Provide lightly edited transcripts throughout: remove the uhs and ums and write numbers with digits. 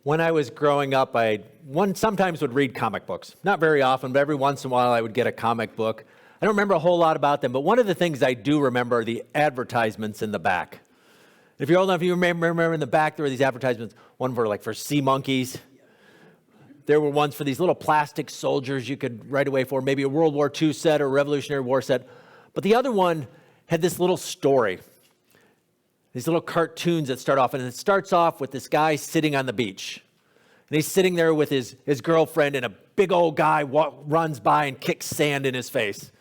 When I was growing up, sometimes would read comic books. Not very often, but every once in a while I would get a comic book. I don't remember a whole lot about them, but one of the things I do remember are the advertisements in the back. If you're old enough, you remember in the back there were these advertisements, one for sea monkeys. There were ones for these little plastic soldiers you could write away for, maybe a World War II set or a Revolutionary War set. But the other one had this little story, these little cartoons that start off, and it starts off with this guy sitting on the beach. And he's sitting there with his girlfriend, and a big old guy runs by and kicks sand in his face.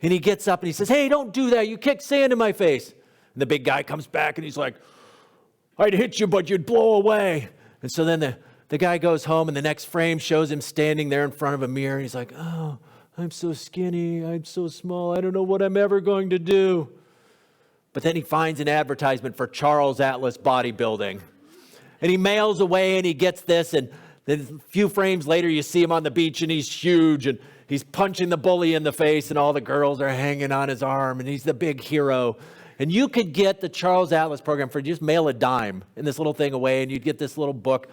And he gets up and he says, "Hey, don't do that. You kicked sand in my face." And the big guy comes back and he's like, "I'd hit you, but you'd blow away." And so then the guy goes home, and the next frame shows him standing there in front of a mirror. And he's like, "Oh, I'm so skinny. I'm so small. I don't know what I'm ever going to do." But then he finds an advertisement for Charles Atlas Bodybuilding. And he mails away and he gets this. And then a few frames later, you see him on the beach and he's huge. And he's punching the bully in the face. And all the girls are hanging on his arm. And he's the big hero. And you could get the Charles Atlas program for just mail a dime in this little thing away. And you'd get this little book.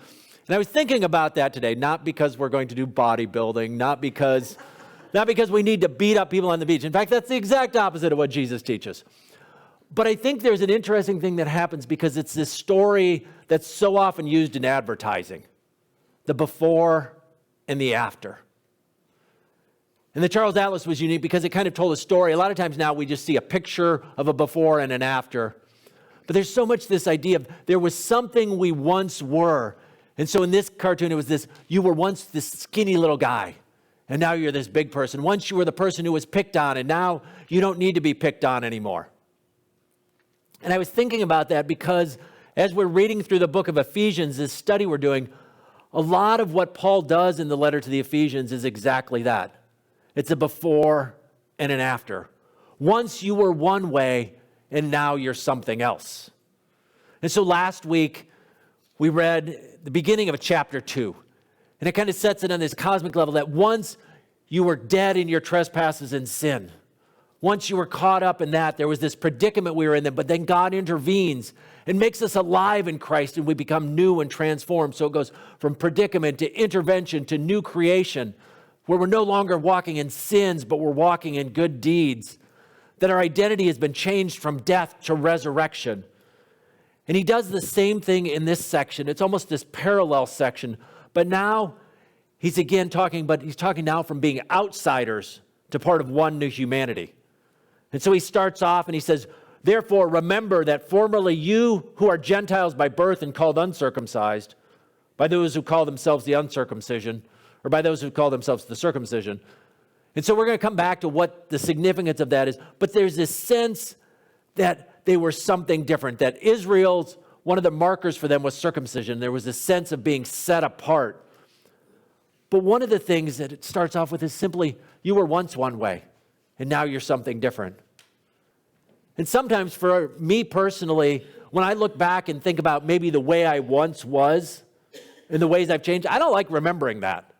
And I was thinking about that today. Not because we're going to do bodybuilding. Not because we need to beat up people on the beach. In fact, that's the exact opposite of what Jesus teaches. But I think there's an interesting thing that happens because it's this story that's so often used in advertising. The before and the after. And the Charles Atlas was unique because it kind of told a story. A lot of times now we just see a picture of a before and an after. But there's so much this idea of there was something we once were. And so in this cartoon it was this, you were once this skinny little guy. And now you're this big person. Once you were the person who was picked on, and now you don't need to be picked on anymore. And I was thinking about that because as we're reading through the book of Ephesians, this study we're doing, a lot of what Paul does in the letter to the Ephesians is exactly that. It's a before and an after. Once you were one way, and now you're something else. And so last week, we read the beginning of chapter 2. And it kind of sets it on this cosmic level that once you were dead in your trespasses and sin. Once you were caught up in that, there was this predicament we were in, but then God intervenes and makes us alive in Christ, and we become new and transformed. So it goes from predicament to intervention to new creation, where we're no longer walking in sins, but we're walking in good deeds. That our identity has been changed from death to resurrection. And he does the same thing in this section. It's almost this parallel section. But now he's again talking, but he's talking now from being outsiders to part of one new humanity. And so he starts off and he says, "Therefore, remember that formerly you who are Gentiles by birth and called uncircumcised, by those who call themselves the uncircumcision, or by those who call themselves the circumcision." And so we're going to come back to what the significance of that is. But there's this sense that they were something different, that Israel's, one of the markers for them was circumcision. There was a sense of being set apart. But one of the things that it starts off with is simply, you were once one way, and now you're something different. And sometimes for me personally, when I look back and think about maybe the way I once was and the ways I've changed, I don't like remembering that.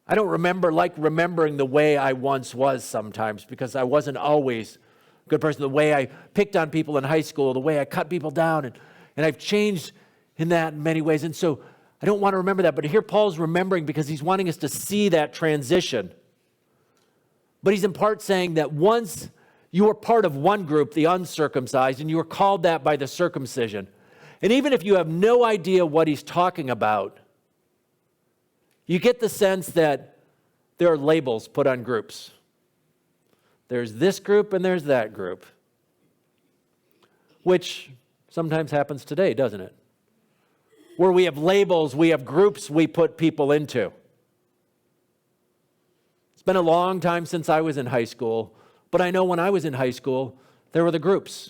I don't remembering the way I once was sometimes because I wasn't always a good person. The way I picked on people in high school, the way I cut people down, and I've changed in that in many ways. And so I don't want to remember that. But here Paul's remembering because he's wanting us to see that transition. But he's in part saying that once you were part of one group, the uncircumcised, and you were called that by the circumcision. And even if you have no idea what he's talking about, you get the sense that there are labels put on groups. There's this group and there's that group, which sometimes happens today, doesn't it? Where we have labels, we have groups we put people into. It's been a long time since I was in high school, but I know when I was in high school, there were the groups.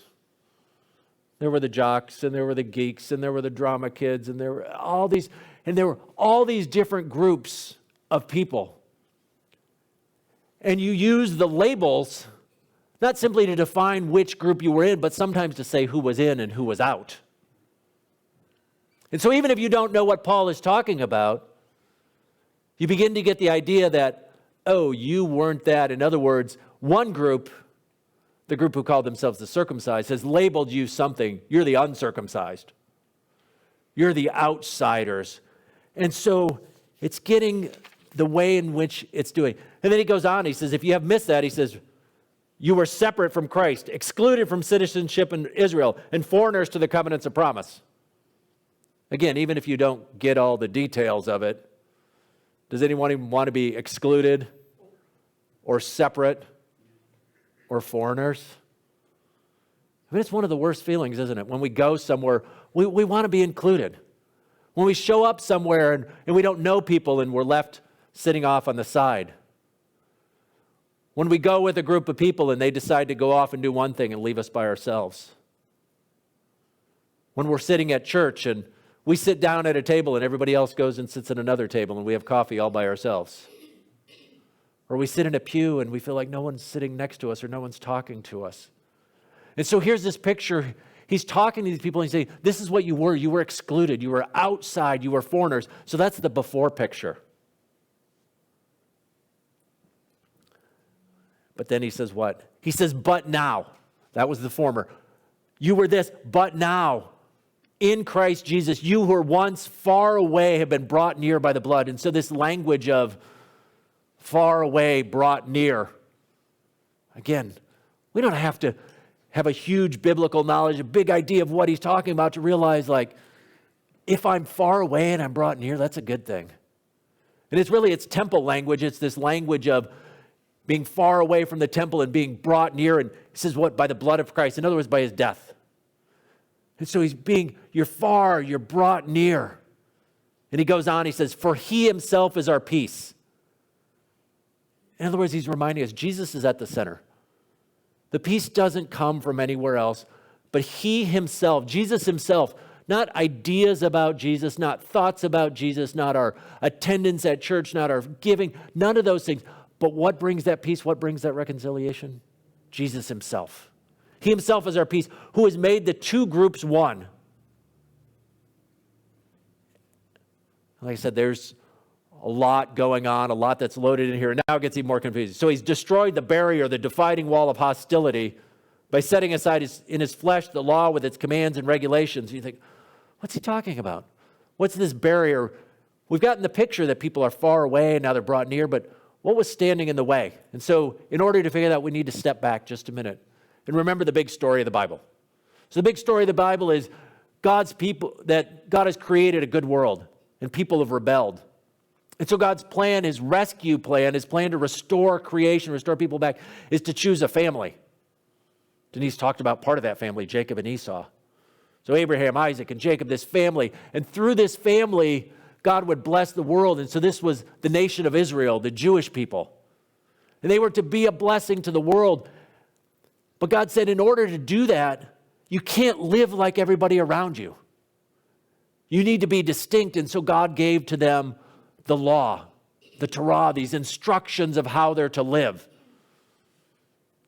There were the jocks, and there were the geeks, and there were the drama kids, and there were all these different groups of people. And you use the labels not simply to define which group you were in, but sometimes to say who was in and who was out. And so even if you don't know what Paul is talking about, you begin to get the idea that, oh, you weren't that. In other words, one group, the group who called themselves the circumcised, has labeled you something. You're the uncircumcised. You're the outsiders. And so it's getting the way in which it's doing. And then he goes on, he says, if you have missed that, he says, you were separate from Christ, excluded from citizenship in Israel, and foreigners to the covenants of promise. Again, even if you don't get all the details of it, does anyone even want to be excluded or separate or foreigners? I mean, it's one of the worst feelings, isn't it? When we go somewhere, we want to be included. When we show up somewhere and we don't know people and we're left sitting off on the side. When we go with a group of people and they decide to go off and do one thing and leave us by ourselves. When we're sitting at church and we sit down at a table and everybody else goes and sits at another table and we have coffee all by ourselves. Or we sit in a pew and we feel like no one's sitting next to us or no one's talking to us. And so here's this picture. He's talking to these people and he's saying, this is what you were. You were excluded. You were outside. You were foreigners. So that's the before picture. But then he says what? He says, but now. That was the former. You were this, but now. In Christ Jesus, you who were once far away have been brought near by the blood. And so this language of far away, brought near. Again, we don't have to have a huge biblical knowledge, a big idea of what he's talking about to realize, like, if I'm far away and I'm brought near, that's a good thing. And it's temple language. It's this language of being far away from the temple and being brought near. And he says what? By the blood of Christ. In other words, by his death. And so you're far, you're brought near. And he goes on, he says, for he himself is our peace. In other words, he's reminding us, Jesus is at the center. The peace doesn't come from anywhere else, but he himself, Jesus himself, not ideas about Jesus, not thoughts about Jesus, not our attendance at church, not our giving, none of those things. But what brings that peace? What brings that reconciliation? Jesus himself. He himself is our peace, who has made the two groups one. Like I said, there's a lot going on, a lot that's loaded in here, and now it gets even more confusing. So he's destroyed the barrier, the dividing wall of hostility by setting aside in his flesh the law with its commands and regulations. You think, what's he talking about? What's this barrier? We've gotten the picture that people are far away and now they're brought near, but what was standing in the way? And so in order to figure that out, we need to step back just a minute and remember the big story of the Bible. So the big story of the Bible is God's people, that God has created a good world and people have rebelled. And so God's plan, his rescue plan, his plan to restore creation, restore people back, is to choose a family. Denise talked about part of that family, Jacob and Esau. So Abraham, Isaac, and Jacob, this family. And through this family, God would bless the world. And so this was the nation of Israel, the Jewish people. And they were to be a blessing to the world. But God said, in order to do that, you can't live like everybody around you. You need to be distinct. And so God gave to them the law, the Torah, these instructions of how they're to live.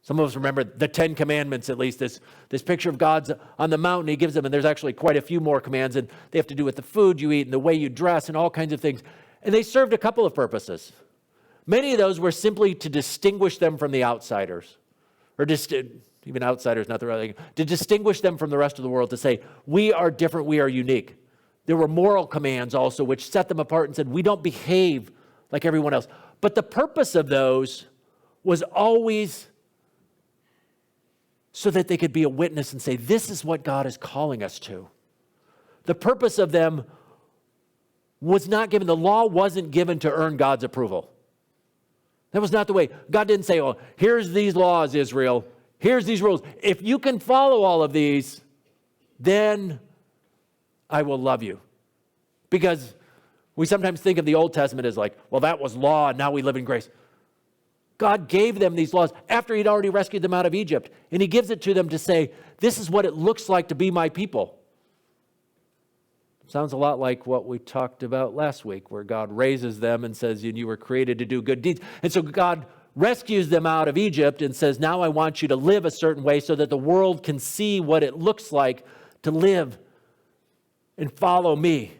Some of us remember the 10 Commandments, at least, this picture of God's on the mountain he gives them, and there's actually quite a few more commands, and they have to do with the food you eat and the way you dress and all kinds of things. And they served a couple of purposes. Many of those were simply to distinguish them from the outsiders, or even outsiders, not the right thing, to distinguish them from the rest of the world, to say, we are different, we are unique. There were moral commands also which set them apart and said, we don't behave like everyone else. But the purpose of those was always so that they could be a witness and say, this is what God is calling us to. The purpose of them was not given, the law wasn't given to earn God's approval. That was not the way. God didn't say, oh, here's these laws, Israel. Here's these rules. If you can follow all of these, then I will love you. Because we sometimes think of the Old Testament as like, well, that was law and now we live in grace. God gave them these laws after he'd already rescued them out of Egypt. And he gives it to them to say, this is what it looks like to be my people. Sounds a lot like what we talked about last week, where God raises them and says, you were created to do good deeds. And so God rescues them out of Egypt and says, now I want you to live a certain way so that the world can see what it looks like to live and follow me.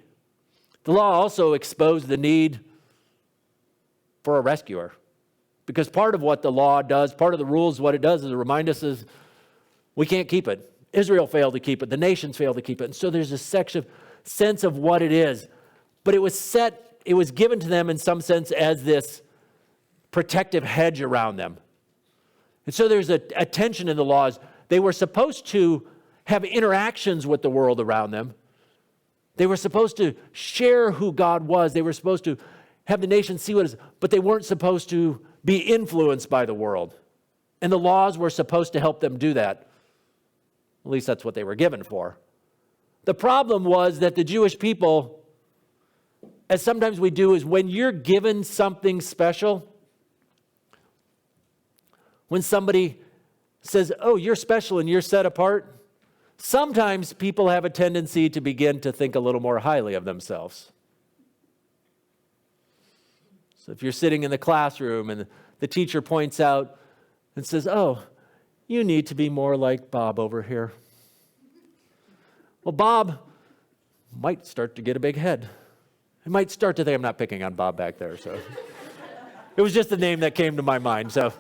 The law also exposed the need for a rescuer. Because part of what the law does, part of the rules, what it does is remind us is we can't keep it. Israel failed to keep it. The nations failed to keep it. And so there's this section sense of what it is. But it was given to them in some sense as this protective hedge around them. And so there's a tension in the laws. They were supposed to have interactions with the world around them. They were supposed to share who God was. They were supposed to have the nation see what it is, but they weren't supposed to be influenced by the world. And the laws were supposed to help them do that. At least that's what they were given for. The problem was that the Jewish people, as sometimes we do, is when you're given something special, when somebody says, oh, you're special and you're set apart, sometimes people have a tendency to begin to think a little more highly of themselves. So if you're sitting in the classroom and the teacher points out and says, oh, you need to be more like Bob over here. Well, Bob might start to get a big head. He might start to think, I'm not picking on Bob back there, so. It was just the name that came to my mind, so.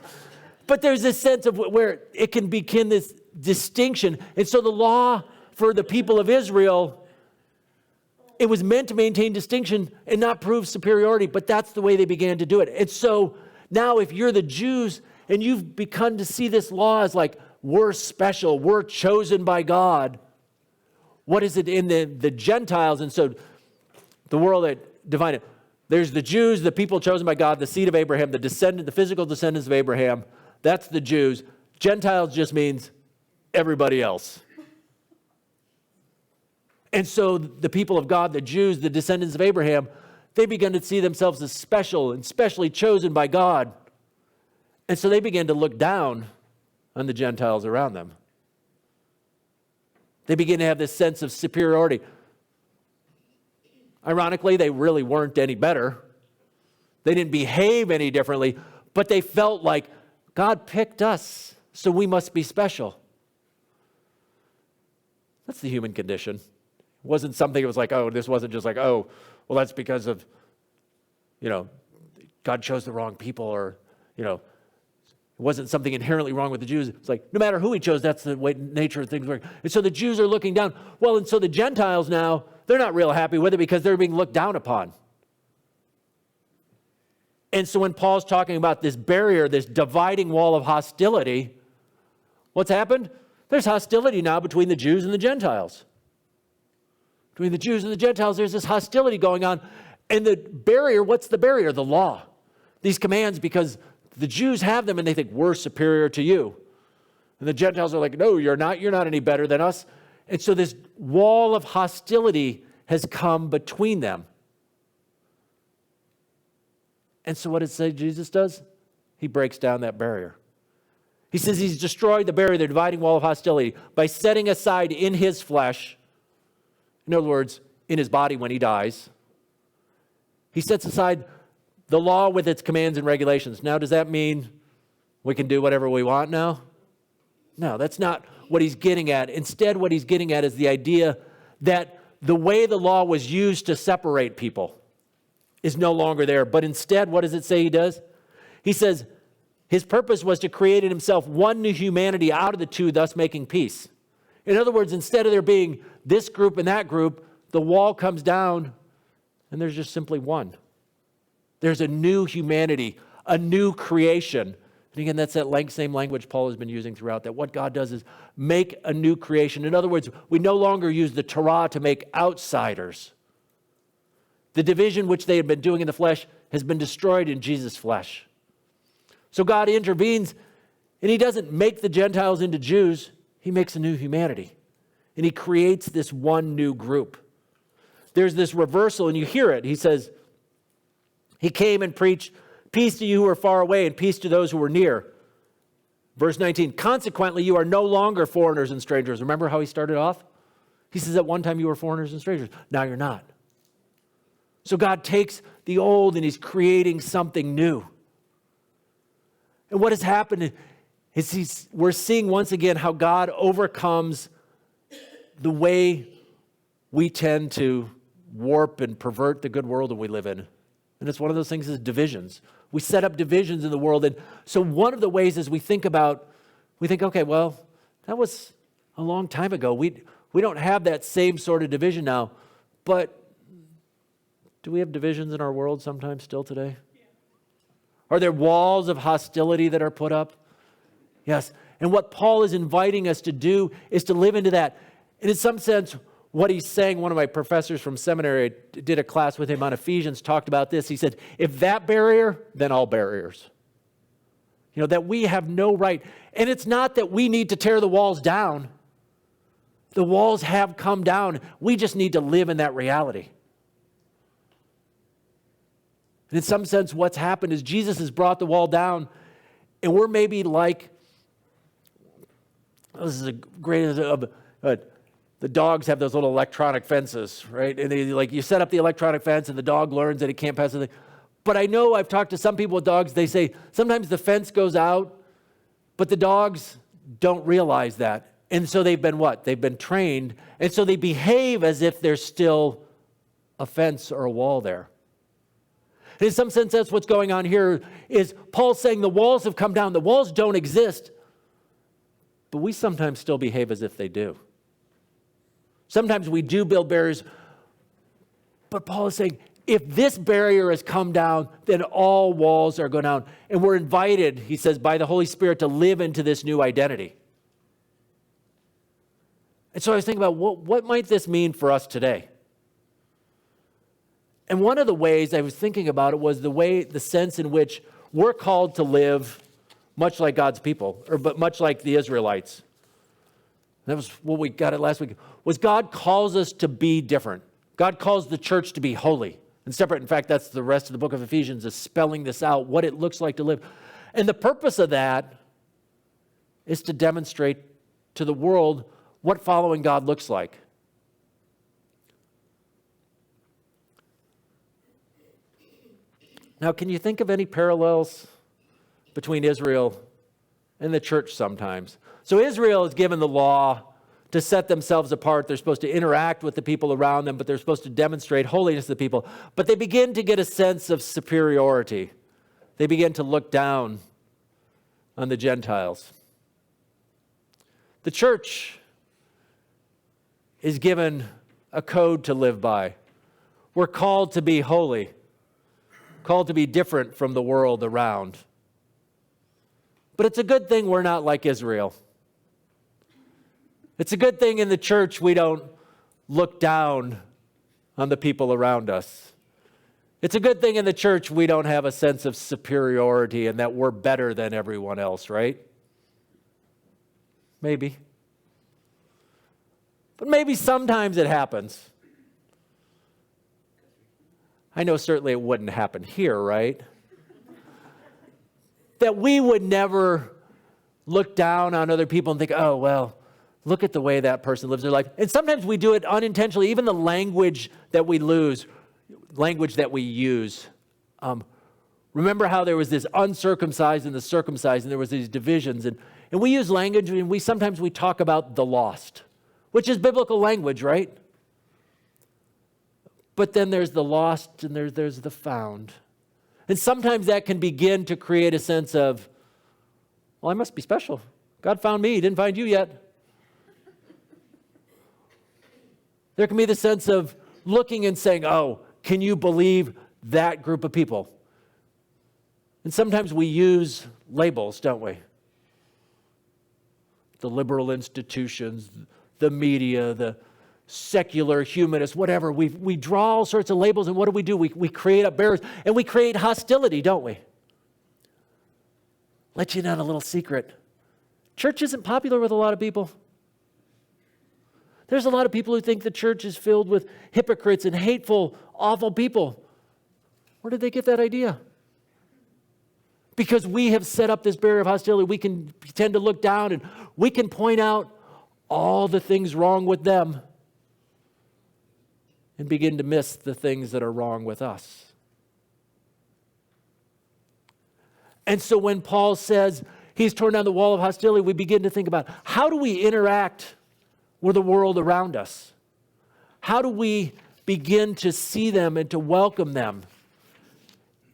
But there's this sense of where it can begin this distinction. And so the law for the people of Israel, it was meant to maintain distinction and not prove superiority, but that's the way they began to do it. And so now if you're the Jews and you've begun to see this law as like, we're special, we're chosen by God, what is it in the Gentiles? And so the world that divided it, there's the Jews, the people chosen by God, the seed of Abraham, the physical descendants of Abraham. That's the Jews. Gentiles just means everybody else. And so the people of God, the Jews, the descendants of Abraham, they began to see themselves as special and specially chosen by God. And so they began to look down on the Gentiles around them. They began to have this sense of superiority. Ironically, they really weren't any better. They didn't behave any differently, but they felt like God picked us, so we must be special. That's the human condition. It wasn't something that was like, oh, this wasn't just like, oh, well, that's because of, God chose the wrong people, or, it wasn't something inherently wrong with the Jews. It's like, no matter who he chose, that's the way nature of things work. And so the Jews are looking down. Well, and so the Gentiles now, they're not real happy with it because they're being looked down upon. And so when Paul's talking about this barrier, this dividing wall of hostility, what's happened? There's hostility now between the Jews and the Gentiles. Between the Jews and the Gentiles, there's this hostility going on. And the barrier, what's the barrier? The law. These commands, because the Jews have them and they think, we're superior to you. And the Gentiles are like, no, you're not any better than us. And so this wall of hostility has come between them. And so what does it say Jesus does? He breaks down that barrier. He says he's destroyed the barrier, the dividing wall of hostility, by setting aside in his flesh, in other words, in his body when he dies, he sets aside the law with its commands and regulations. Now, does that mean we can do whatever we want now? No, that's not what he's getting at. Instead, what he's getting at is the idea that the way the law was used to separate people is no longer there. But instead, what does it say he does? He says his purpose was to create in himself one new humanity out of the two, thus making peace. In other words, instead of there being this group and that group, the wall comes down and there's just simply one. There's a new humanity, a new creation. And again, that's that same language Paul has been using throughout, that what God does is make a new creation. In other words, we no longer use the Torah to make outsiders. The division which they had been doing in the flesh has been destroyed in Jesus' flesh. So God intervenes, and he doesn't make the Gentiles into Jews. He makes a new humanity. And he creates this one new group. There's this reversal, and you hear it. He says, he came and preached peace to you who are far away and peace to those who are near. Verse 19, consequently, you are no longer foreigners and strangers. Remember how he started off? He says at one time you were foreigners and strangers. Now you're not. So God takes the old and he's creating something new. And what has happened is we're seeing once again how God overcomes the way we tend to warp and pervert the good world that we live in. And it's one of those things is divisions. We set up divisions in the world. And so one of the ways is we think, okay, well, that was a long time ago. We don't have that same sort of division now. But do we have divisions in our world sometimes still today? Are there walls of hostility that are put up? Yes. And what Paul is inviting us to do is to live into that. And in some sense, what he's saying, one of my professors from seminary, I did a class with him on Ephesians, talked about this. He said, if that barrier, then all barriers. That we have no right. And it's not that we need to tear the walls down. The walls have come down. We just need to live in that reality. And in some sense, what's happened is Jesus has brought the wall down, and we're maybe like, this is a great, the dogs have those little electronic fences, right? And you set up the electronic fence, and the dog learns that it can't pass the thing. But I know I've talked to some people with dogs, they say sometimes the fence goes out, but the dogs don't realize that. And so they've been what? They've been trained, and so they behave as if there's still a fence or a wall there. And in some sense, that's what's going on here, is Paul saying the walls have come down. The walls don't exist, but we sometimes still behave as if they do. Sometimes we do build barriers, but Paul is saying, if this barrier has come down, then all walls are going down. And we're invited, he says, by the Holy Spirit to live into this new identity. And so I was thinking about what might this mean for us today? And one of the ways I was thinking about it was the sense in which we're called to live much like God's people, but much like the Israelites. That was what we got at last week. Was God calls us to be different. God calls the church to be holy and separate. In fact, that's the rest of the book of Ephesians is spelling this out, what it looks like to live. And the purpose of that is to demonstrate to the world what following God looks like. Now, can you think of any parallels between Israel and the church sometimes? So Israel is given the law to set themselves apart. They're supposed to interact with the people around them, but they're supposed to demonstrate holiness to the people. But they begin to get a sense of superiority. They begin to look down on the Gentiles. The church is given a code to live by. We're called to be holy, called to be different from the world around. But it's a good thing we're not like Israel. It's a good thing in the church we don't look down on the people around us. It's a good thing in the church we don't have a sense of superiority and that we're better than everyone else, right? Maybe. But maybe sometimes it happens. I know certainly it wouldn't happen here, right? That we would never look down on other people and think, oh, well, look at the way that person lives their life. And sometimes we do it unintentionally, even the language that we use. Remember how there was this uncircumcised and the circumcised, and there was these divisions. And we use language, and sometimes we talk about the lost, which is biblical language, right? But then there's the lost and there's the found. And sometimes that can begin to create a sense of, well, I must be special. God found me, he didn't find you yet. There can be the sense of looking and saying, oh, can you believe that group of people? And sometimes we use labels, don't we? The liberal institutions, the media, the secular humanists, whatever. We draw all sorts of labels, and what do? We create up barriers, and we create hostility, don't we? Let you in on a little secret. Church isn't popular with a lot of people. There's a lot of people who think the church is filled with hypocrites and hateful, awful people. Where did they get that idea? Because we have set up this barrier of hostility, we can tend to look down and we can point out all the things wrong with them and begin to miss the things that are wrong with us. And so when Paul says he's torn down the wall of hostility, we begin to think about how do we interact with the world around us? How do we begin to see them and to welcome them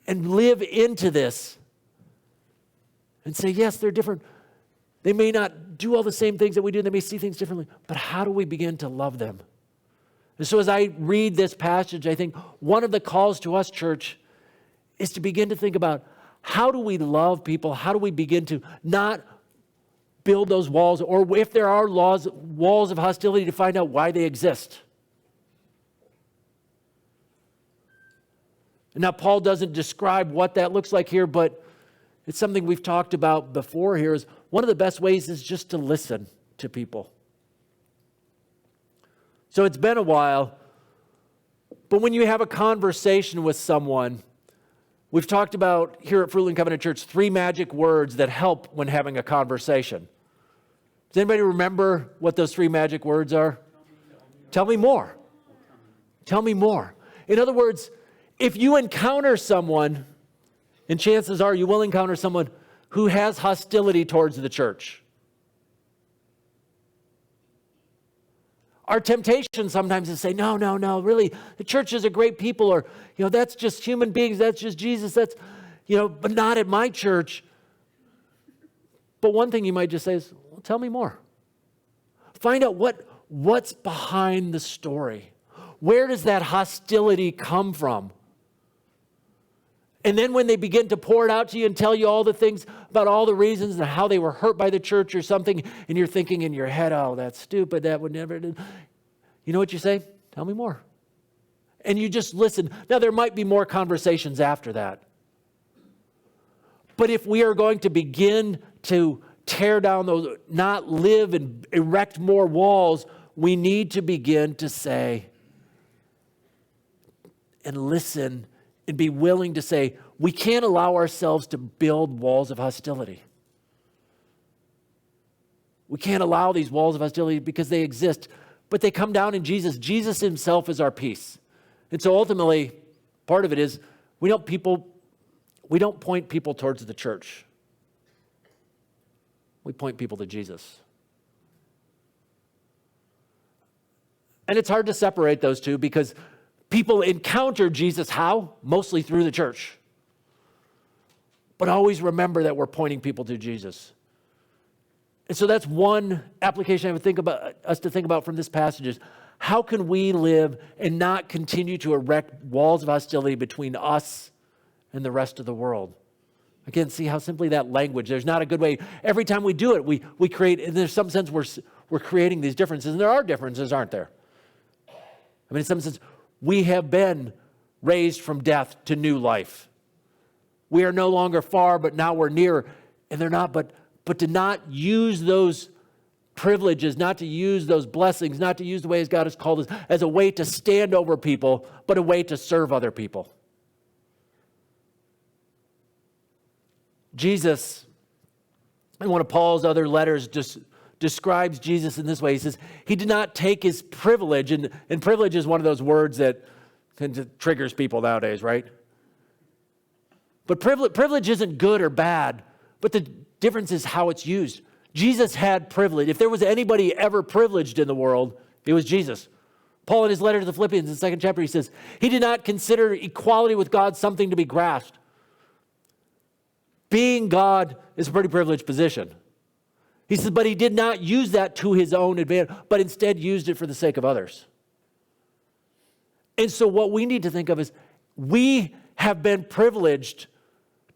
and live into this and say, yes, they're different. They may not do all the same things that we do. They may see things differently. But how do we begin to love them And so as I read this passage, I think one of the calls to us, church, is to begin to think about how do we love people? How do we begin to not build those walls, or if there are walls of hostility, to find out why they exist. Now, Paul doesn't describe what that looks like here, but it's something we've talked about before here. Is one of the best ways is just to listen to people. So it's been a while, but when you have a conversation with someone, we've talked about here at Fruitland Covenant Church 3 magic words that help when having a conversation. Does anybody remember what those 3 magic words are? Tell me more. Tell me more. In other words, if you encounter someone, and chances are you will encounter someone who has hostility towards the church. Our temptation sometimes is to say, no, really, the church is a great people, or, that's just human beings, that's just Jesus, but not at my church. But one thing you might just say is, well, tell me more. Find out what's behind the story. Where does that hostility come from? And then when they begin to pour it out to you and tell you all the things about all the reasons and how they were hurt by the church or something, and you're thinking in your head, oh, that's stupid, that would never do. You know what you say? Tell me more. And you just listen. Now, there might be more conversations after that. But if we are going to begin to tear down those, not live and erect more walls, we need to begin to say and listen and be willing to say, we can't allow ourselves to build walls of hostility. We can't allow these walls of hostility because they exist, but they come down in Jesus. Jesus himself is our peace. And so ultimately, part of it is we don't point people towards the church. We point people to Jesus. And it's hard to separate those two because people encounter Jesus how? Mostly through the church. But always remember that we're pointing people to Jesus. And so that's one application I would think about from this passage is how can we live and not continue to erect walls of hostility between us and the rest of the world? Again, see how simply that language, there's not a good way. Every time we do it, we create, and there's some sense we're creating these differences, and there are differences, aren't there? I mean, in some sense, we have been raised from death to new life. We are no longer far, but now we're near. And they're not, but to not use those privileges, not to use those blessings, not to use the ways God has called us as a way to stand over people, but a way to serve other people. Jesus, in one of Paul's other letters, just describes Jesus in this way. He says, he did not take his privilege, and privilege is one of those words that triggers people nowadays, right? But privilege isn't good or bad, but the difference is how it's used. Jesus had privilege. If there was anybody ever privileged in the world, it was Jesus. Paul in his letter to the Philippians in the 2nd chapter, he says, he did not consider equality with God something to be grasped. Being God is a pretty privileged position. He says, but he did not use that to his own advantage, but instead used it for the sake of others. And so what we need to think of is we have been privileged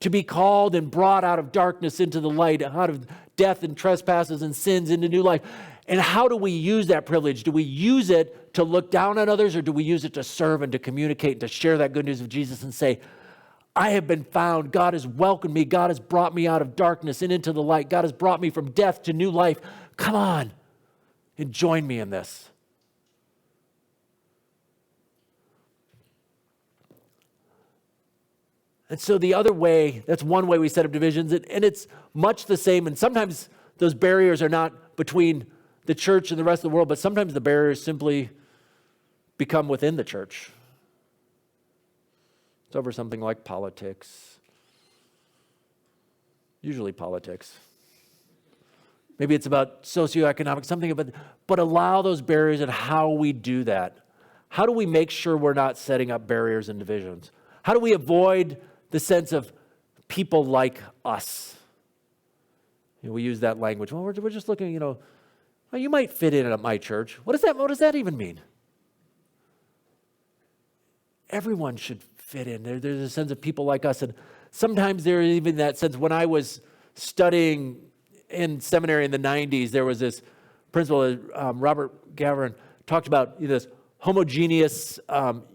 to be called and brought out of darkness into the light, out of death and trespasses and sins into new life. And how do we use that privilege? Do we use it to look down on others, or do we use it to serve and to communicate and to share that good news of Jesus and say, I have been found. God has welcomed me. God has brought me out of darkness and into the light. God has brought me from death to new life. Come on and join me in this. And so the other way, that's one way we set up divisions, and it's much the same. And sometimes those barriers are not between the church and the rest of the world, but sometimes the barriers simply become within the church. It's over something like politics. Usually politics. Maybe it's about socioeconomic, something about, but allow those barriers and how we do that. How do we make sure we're not setting up barriers and divisions? How do we avoid the sense of people like us? We use that language. Well, we're just looking, well, you might fit in at my church. What does that even mean? everyone should fit in. There's a sense of people like us. And sometimes there is even that sense. When I was studying in seminary in the 90s, there was this principle, Robert Gavin talked about this homogeneous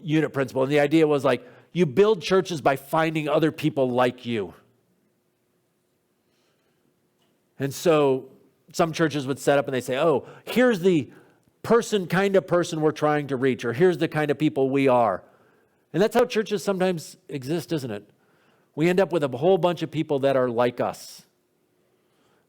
unit principle. And the idea was like, you build churches by finding other people like you. And so some churches would set up and they say, oh, here's the kind of person we're trying to reach, or here's the kind of people we are. And that's how churches sometimes exist, isn't it? We end up with a whole bunch of people that are like us.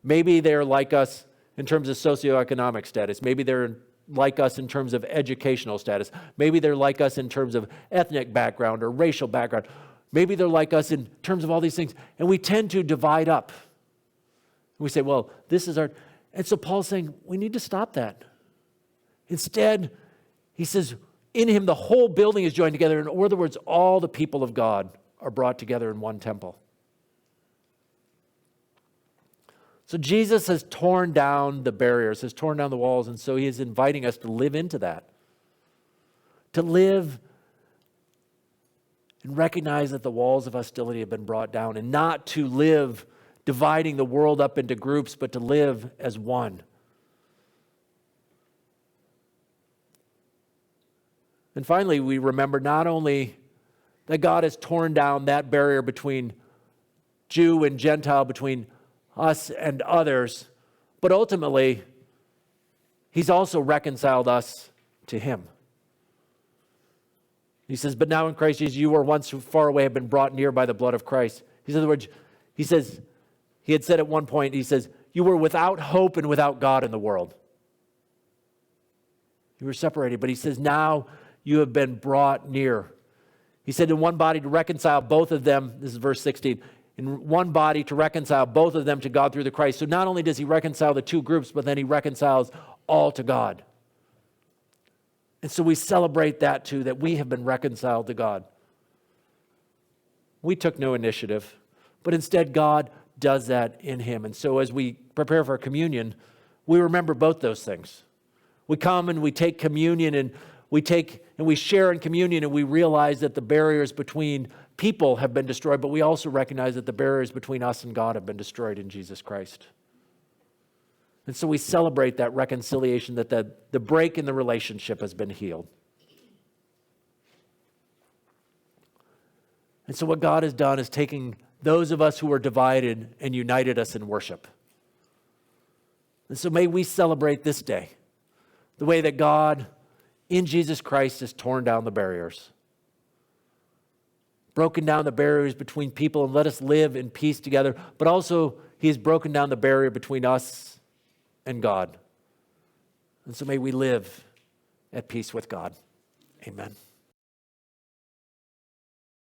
Maybe they're like us in terms of socioeconomic status. Maybe they're like us in terms of educational status. Maybe they're like us in terms of ethnic background or racial background. Maybe they're like us in terms of all these things. And we tend to divide up. We say, well, this is our... And so Paul's saying, we need to stop that. Instead, he says, in him the whole building is joined together. In other words, all the people of God are brought together in one temple. So Jesus has torn down the barriers, has torn down the walls, and so he is inviting us to live into that. To live and recognize that the walls of hostility have been brought down, and not to live dividing the world up into groups, but to live as one. And finally, we remember not only that God has torn down that barrier between Jew and Gentile, between us and others, but ultimately, he's also reconciled us to him. He says, but now in Christ Jesus, you were once far away, have been brought near by the blood of Christ. In other words, he says, he had said at one point, he says, you were without hope and without God in the world. You were separated, but he says, now you have been brought near. He said, in one body to reconcile both of them, this is verse 16, in one body to reconcile both of them to God through the Christ. So not only does he reconcile the two groups, but then he reconciles all to God. And so we celebrate that too, that we have been reconciled to God. We took no initiative, but instead God does that in him. And so as we prepare for communion, we remember both those things. We come and we take communion, and we share in communion, and we realize that the barriers between people have been destroyed, but we also recognize that the barriers between us and God have been destroyed in Jesus Christ. And so we celebrate that reconciliation, that the break in the relationship has been healed. And so what God has done is taking those of us who were divided and united us in worship. And so may we celebrate this day the way that God in Jesus Christ has torn down the barriers, broken down the barriers between people, and let us live in peace together. But also, he has broken down the barrier between us and God. And so may we live at peace with God. Amen.